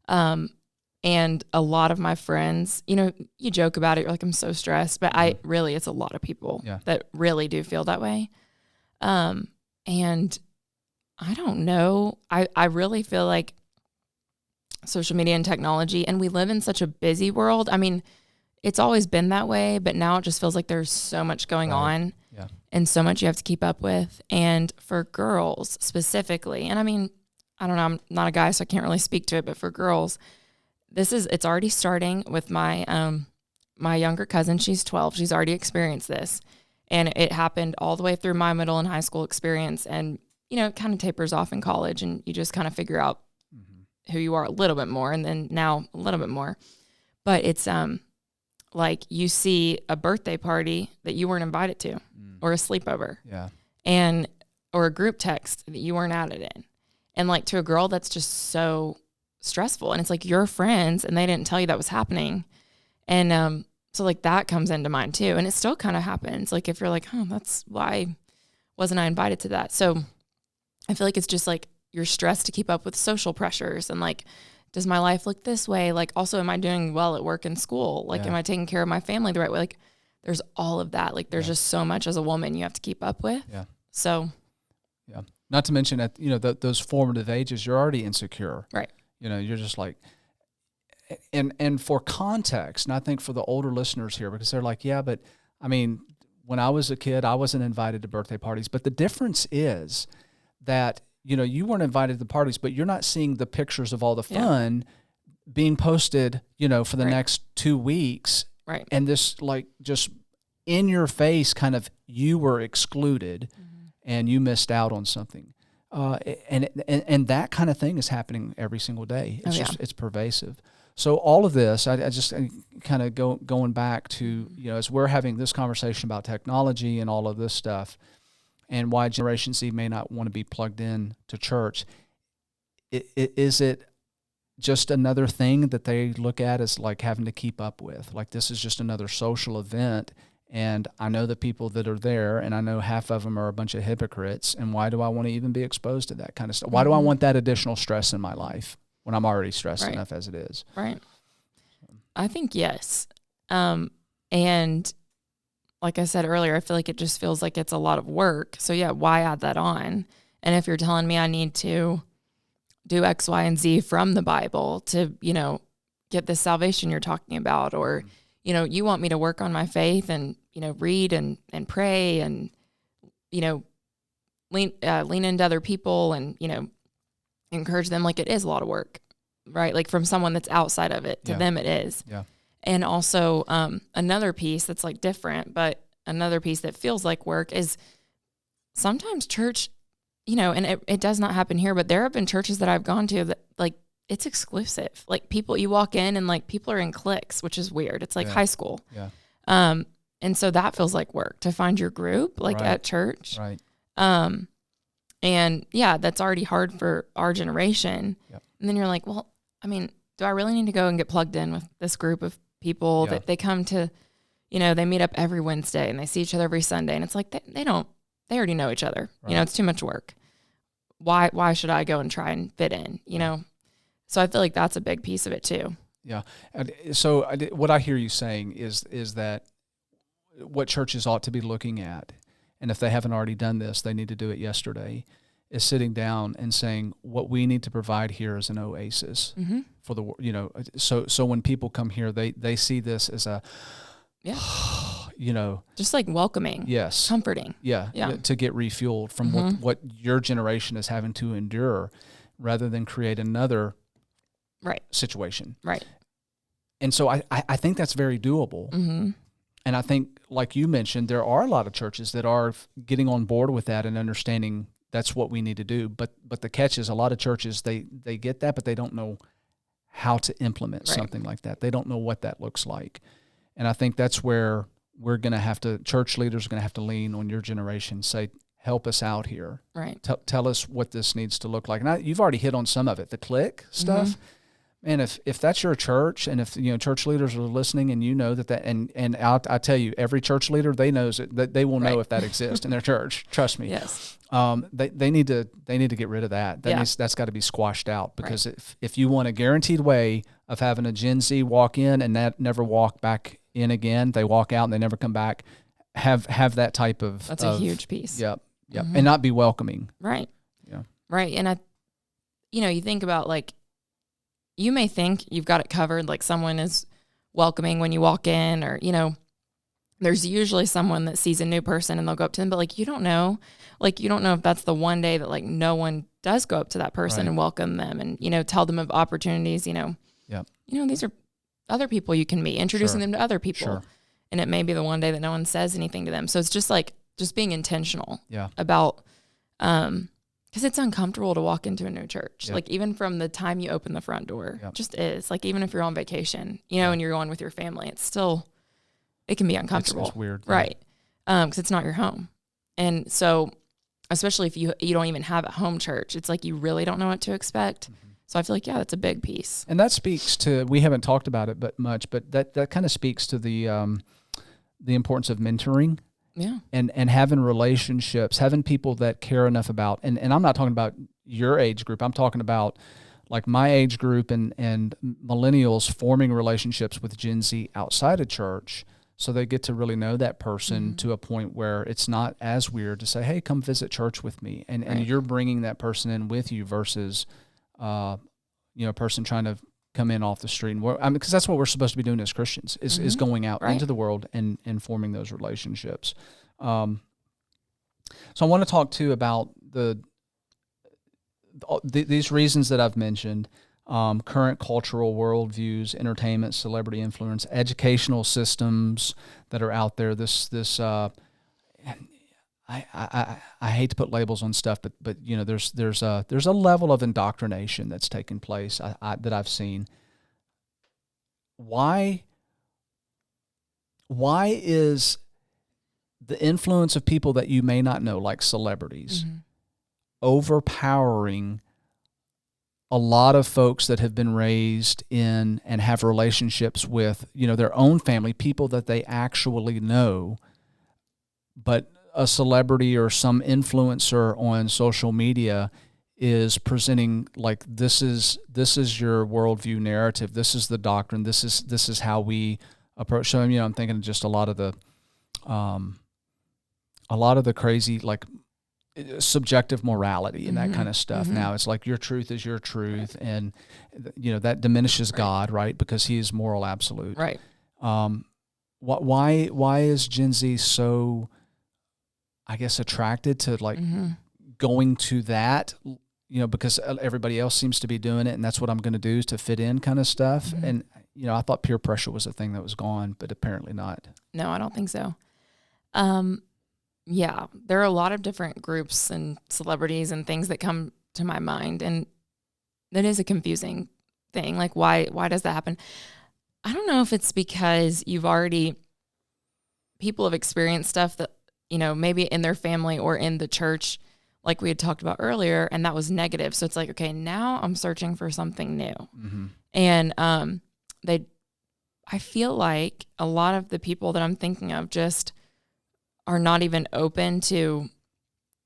And a lot of my friends, you joke about it, you're like, I'm so stressed, but it's a lot of people that really do feel that way. And I don't know, I really feel like social media and technology, and we live in such a busy world. It's always been that way, but now it just feels like there's so much going on and so much you have to keep up with. And for girls specifically, and I don't know, I'm not a guy, so I can't really speak to it, but for girls, it's already starting with my, my younger cousin. She's 12. She's already experienced this. And it happened all the way through my middle and high school experience. And, it kind of tapers off in college, and you just kind of figure out who you are a little bit more, and then now a little bit more. But it's like you see a birthday party that you weren't invited to, or a sleepover. Yeah. Or a group text that you weren't added in. And like to a girl, that's just so stressful. And it's like your friends, and they didn't tell you that was happening. And so like that comes into mind too. And it still kind of happens. Like if you're like, that's why wasn't I invited to that? So I feel like it's just like you're stressed to keep up with social pressures and like, does my life look this way? Like, also, am I doing well at work and school? Like, am I taking care of my family the right way? Like, there's all of that. Like, there's just so much as a woman you have to keep up with. Yeah. So. Yeah. Not to mention at, those formative ages, you're already insecure. Right. You're just like, and for context, and I think for the older listeners here, because they're like, yeah, but I mean, when I was a kid, I wasn't invited to birthday parties. But the difference is that, you weren't invited to the parties, but you're not seeing the pictures of all the fun being posted, for the next 2 weeks. Right. And this like just in your face kind of, you were excluded and you missed out on something. And that kind of thing is happening every single day. It's it's pervasive. So all of this, I just kind of going back to, as we're having this conversation about technology and all of this stuff, and why Generation Z may not want to be plugged in to church, is it just another thing that they look at as like having to keep up with? Like, this is just another social event, and I know the people that are there, and I know half of them are a bunch of hypocrites, and why do I want to even be exposed to that kind of stuff? Why do I want that additional stress in my life when I'm already stressed enough as it is? Right. I think yes. And like I said earlier, I feel like it just feels like it's a lot of work. So yeah, why add that on? And if you're telling me I need to do X, Y, and Z from the Bible to, get the salvation you're talking about, or, you want me to work on my faith and, read and pray and, lean into other people and, encourage them. Like, it is a lot of work, right? Like, from someone that's outside of it, to them it is. Yeah. And also another piece that's like different, but another piece that feels like work is sometimes church, and it does not happen here, but there have been churches that I've gone to that like it's exclusive. Like, people, you walk in and like people are in cliques, which is weird. It's like high school. Yeah. And so that feels like work to find your group, like at church. Right. And yeah, that's already hard for our generation. Yep. And then you're like, well, I mean, do I really need to go and get plugged in with this group of people that they come to, they meet up every Wednesday and they see each other every Sunday. And it's like, they already know each other. Right. It's too much work. Why should I go and try and fit in, So I feel like that's a big piece of it too. Yeah. And so what I hear you saying is that what churches ought to be looking at, and if they haven't already done this, they need to do it yesterday, is sitting down and saying, what we need to provide here is an oasis for the, so when people come here, they see this as a, just like welcoming, yes, comforting, to get refueled from what your generation is having to endure, rather than create another situation. Right. And so I think that's very doable. Mm-hmm. And I think, like you mentioned, there are a lot of churches that are getting on board with that and understanding that's what we need to do. But the catch is, a lot of churches, they get that, but they don't know how to implement something like that. They don't know what that looks like. And I think that's where we're going to have to, church leaders are going to have to lean on your generation, say, help us out here. Right. Tell us what this needs to look like. And you've already hit on some of it, the click stuff. And if that's your church, and if church leaders are listening, and and I tell you, every church leader, they knows it, that they will know if that exists in their church. Trust me. Yes. They need to get rid of that. That's got to be squashed out, because if you want a guaranteed way of having a Gen Z walk in and that never walk back in again, they walk out and they never come back. Have that type of, that's a huge piece. Yep. And not be welcoming. Right. Yeah. Right. And you think about, like, you may think you've got it covered, like someone is welcoming when you walk in, or, there's usually someone that sees a new person and they'll go up to them, but like, you don't know if that's the one day that like no one does go up to that person and welcome them and, tell them of opportunities, these are other people you can meet, introducing them to other people. Sure. And it may be the one day that no one says anything to them. So it's just like, just being intentional about, because it's uncomfortable to walk into a new church. Yep. Like, even from the time you open the front door, it just is. Like, even if you're on vacation, and you're going with your family, it can be uncomfortable. It's weird. Right. Because it's not your home. And so, especially if you don't even have a home church, it's like you really don't know what to expect. So I feel like, that's a big piece. And that speaks to, we haven't talked about it but that kind of speaks to the importance of mentoring Yeah. And having relationships, having people that care enough about, and I'm not talking about your age group. I'm talking about like my age group and millennials forming relationships with Gen Z outside of church, so they get to really know that person to a point where it's not as weird to say, hey, come visit church with me. And you're bringing that person in with you versus, a person trying to come in off the street. And because that's what we're supposed to be doing as Christians is going out into the world and forming those relationships. So I want to talk too about these reasons that I've mentioned. Current cultural worldviews, entertainment, celebrity influence, educational systems that are out there. I hate to put labels on stuff, but there's a level of indoctrination that's taking place that I've seen. Why is the influence of people that you may not know, like celebrities, overpowering a lot of folks that have been raised in and have relationships with, their own family, people that they actually know, but a celebrity or some influencer on social media is presenting like this is your worldview narrative, this is the doctrine, this is how we approach. So I'm thinking just a lot of the crazy like subjective morality and that kind of stuff. Now it's like your truth is your truth, and that diminishes God, right? Because He is moral absolute, right? Why is Gen Z so, I guess, attracted to like going to that? Because everybody else seems to be doing it, and that's what I'm going to do to fit in, kind of stuff. And I thought peer pressure was a thing that was gone, but apparently not. No, I don't think so. Yeah, there are a lot of different groups and celebrities and things that come to my mind, and that is a confusing thing. Like, why does that happen? I don't know if it's because people have experienced stuff that, maybe in their family or in the church, like we had talked about earlier, and that was negative. So it's like, okay, now I'm searching for something new. And I feel like a lot of the people that I'm thinking of just are not even open to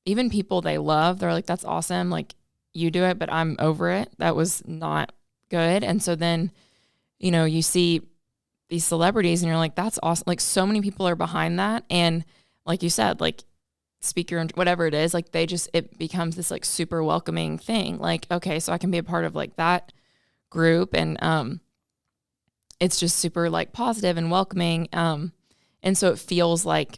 even people they love. They're like, that's awesome. Like, you do it, but I'm over it. That was not good. And so then, you see these celebrities and you're like, that's awesome. Like, so many people are behind that. And like you said, like, speaker and whatever it is, like it becomes this like super welcoming thing. Like, okay, so I can be a part of like that group. And it's just super like positive and welcoming. And so it feels like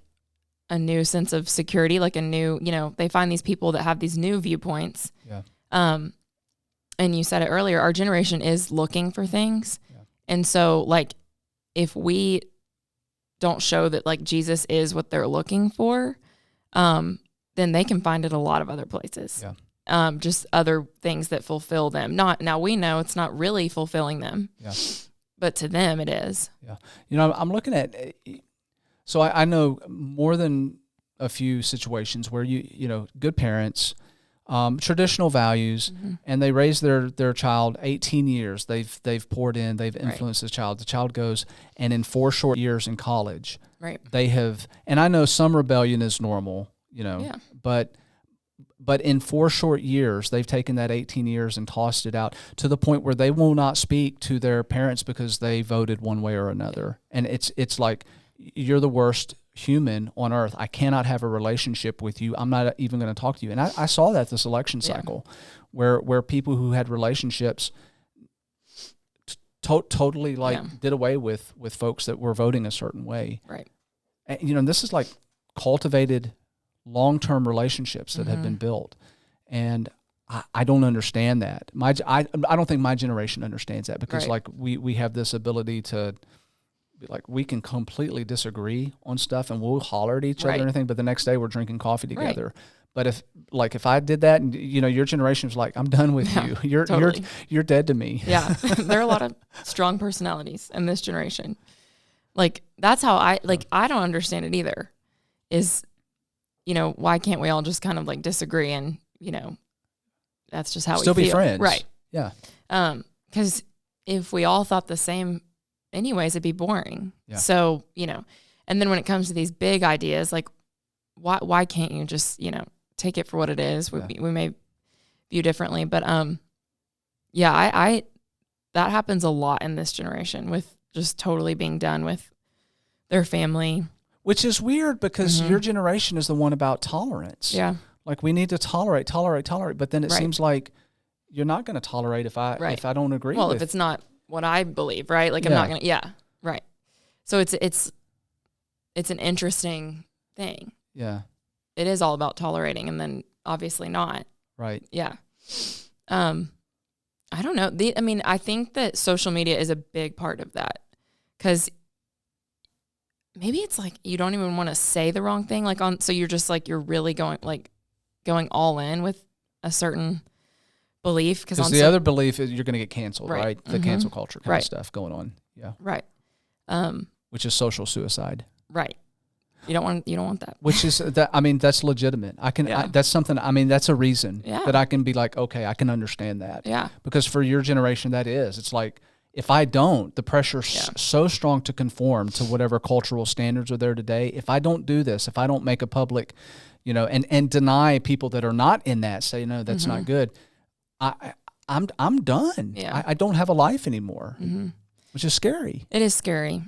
a new sense of security, like a new, they find these people that have these new viewpoints. Yeah. And you said it earlier, our generation is looking for things. Yeah. And so like, if we don't show that like Jesus is what they're looking for, then they can find it a lot of other places. Yeah. Just other things that fulfill them. Now we know it's not really fulfilling them. Yeah. But to them it is. Yeah. I'm looking at, so I know more than a few situations where good parents, traditional values, and they raise their child 18 years. They've poured in, they've influenced the child. The child goes, and in 4 short years in college, they have, and I know some rebellion is normal, but in 4 short years, they've taken that 18 years and tossed it out to the point where they will not speak to their parents because they voted one way or another. And it's like, you're the worst human on earth. I cannot have a relationship with you. I'm not even going to talk to you. And I saw that this election cycle where people who had relationships totally did away with folks that were voting a certain way. Right. And, this is like cultivated long-term relationships that have been built. And I don't understand that. I don't think my generation understands that because like we have this ability to, like, we can completely disagree on stuff and we'll holler at each other and everything, but the next day we're drinking coffee together. Right. But if I did that and your generation was like, I'm done with you. You're dead to me. Yeah. There are a lot of strong personalities in this generation. Like, that's how I don't understand it either. Is, why can't we all just kind of like disagree and, that's just how still we feel. Still be friends. Right. Yeah. Because if we all thought the same anyways, it'd be boring. Yeah. So, and then when it comes to these big ideas, like why can't you just, take it for what it is? We may view differently, but I that happens a lot in this generation with just totally being done with their family. Which is weird because your generation is the one about tolerance. Yeah. Like we need to tolerate, but then it seems like you're not going to tolerate if I don't agree with. Well, if it's not what I believe, right? Like I'm not going to, right. So it's an interesting thing. Yeah. It is all about tolerating and then obviously not. Right. Yeah. I don't know. I think that social media is a big part of that because maybe it's like you don't even want to say the wrong thing. So you're just like, you're really going all in with a certain belief. Because the other belief is you're going to get canceled, right? The Mm-hmm. cancel culture kind of stuff going on. Yeah. Right. Which is social suicide. Right. You don't want that. Which is that. I mean, that's legitimate. That's something. I mean, that's a reason that I can be like, okay, I can understand that. Yeah. Because for your generation, that is. It's like if I don't, the pressure's so strong to conform to whatever cultural standards are there today. If I don't do this, if I don't make a public, and deny people that are not in that, say no, that's not good. I'm done. Yeah. I don't have a life anymore, which is scary. It is scary.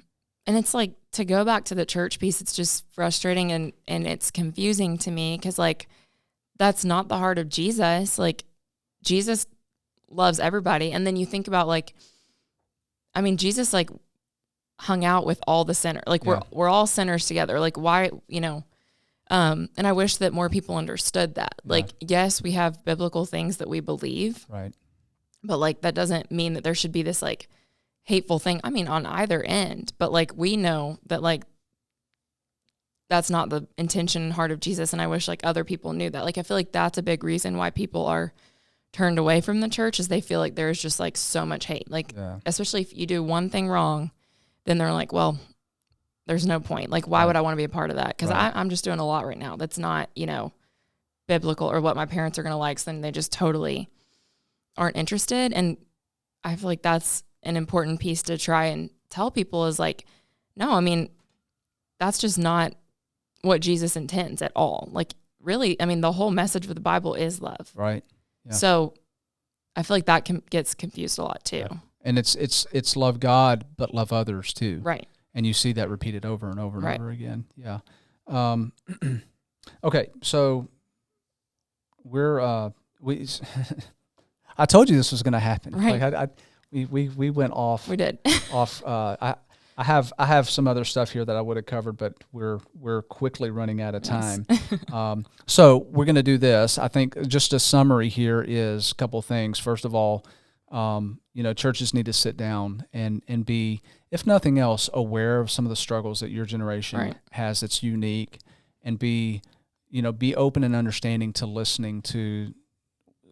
And it's like, to go back to the church piece, it's just frustrating and it's confusing to me because, like, that's not the heart of Jesus. Like, Jesus loves everybody. And then you think about, like, Jesus, like, hung out with all the sinners. Like, we're all sinners together. Like, why, and I wish that more people understood that. Yeah. Like, yes, we have biblical things that we believe. Right. But, like, that doesn't mean that there should be this, like, hateful thing. On either end, but like we know that like that's not the intention and heart of Jesus. And I wish like other people knew that. Like I feel like that's a big reason why people are turned away from the church is they feel like there's just like so much hate. Like especially if you do one thing wrong, then they're like, well, there's no point. Like why would I want to be a part of that? Because I'm just doing a lot right now that's not biblical or what my parents are gonna like. So then they just totally aren't interested. And I feel like that's an important piece to try and tell people is like, no, that's just not what Jesus intends at all. Like really, the whole message of the Bible is love. Right. Yeah. So I feel like that gets confused a lot too. Yeah. And it's love God, but love others too. Right. And you see that repeated over and over and over again. Yeah. Okay. So I told you this was going to happen. Right. Like we went off. We did. I have some other stuff here that I would have covered, but we're quickly running out of time. So we're going to do this. I think just a summary here is a couple of things. First of all, churches need to sit down and be, if nothing else, aware of some of the struggles that your generation has that's unique, and be open and understanding to listening to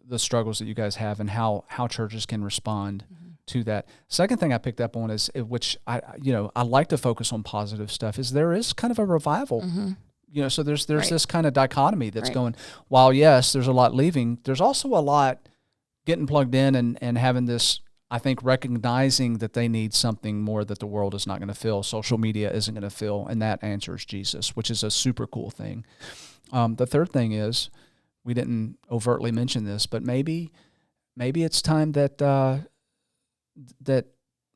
the struggles that you guys have and how churches can respond to that. Second thing I picked up on is, which I like to focus on positive stuff, is there is kind of a revival. So there's this kind of dichotomy that's going, while yes, there's a lot leaving, there's also a lot getting plugged in and having this, I think, recognizing that they need something more that the world is not going to fill, social media isn't going to fill, and that answer is Jesus, which is a super cool thing. The third thing is, we didn't overtly mention this, but maybe it's time that that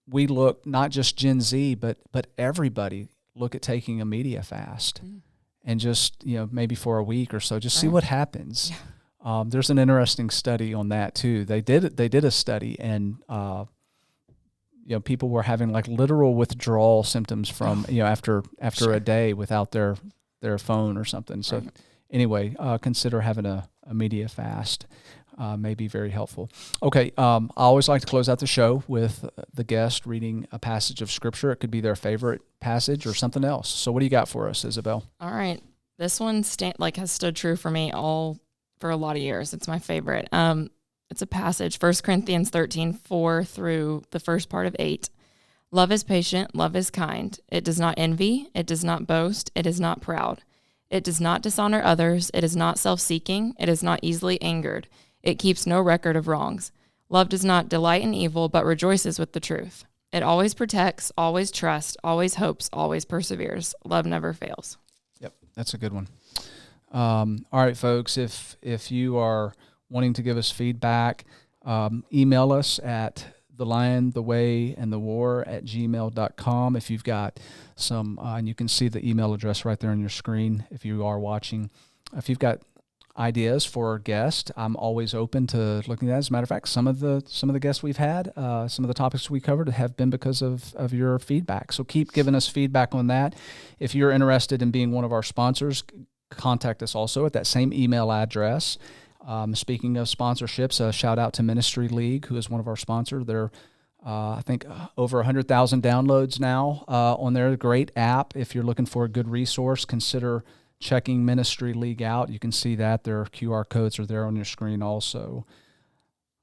we look, not just Gen Z, but everybody look at taking a media fast and just, maybe for a week or so, just see what happens. Yeah. There's an interesting study on that too. They did a study, and people were having like literal withdrawal symptoms from after a day without their phone or something. So anyway, consider having a media fast. May be very helpful. Okay, I always like to close out the show with the guest reading a passage of Scripture. It could be their favorite passage or something else. So what do you got for us, Isabel? All right. This one has stood true for me for a lot of years. It's my favorite. It's a passage, 1 Corinthians 13:4 through the first part of 8. Love is patient, love is kind. It does not envy, it does not boast, it is not proud. It does not dishonor others, it is not self-seeking, it is not easily angered. It keeps no record of wrongs. Love does not delight in evil, but rejoices with the truth. It always protects, always trusts, always hopes, always perseveres. Love never fails. Yep, that's a good one. All right, folks, if you are wanting to give us feedback, email us at thelionthewayandthewar@gmail.com. If you've got some, and you can see the email address right there on your screen if you are watching. If you've got ideas for a guest, I'm always open to looking at that. As a matter of fact, some of the guests we've had, some of the topics we covered have been because of your feedback. So keep giving us feedback on that. If you're interested in being one of our sponsors, contact us also at that same email address. Speaking of sponsorships, a shout out to Ministry League, who is one of our sponsors. They're, I think, over 100,000 downloads now on their great app. If you're looking for a good resource, consider checking Ministry League out. You can see that their QR codes are there on your screen also.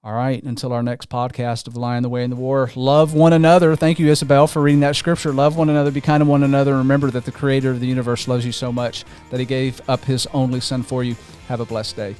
All right, until our next podcast of The Lion, the Way, and the War, love one another. Thank you, Isabel, for reading that scripture. Love one another, be kind to one another. Remember that the creator of the universe loves you so much that he gave up his only son for you. Have a blessed day.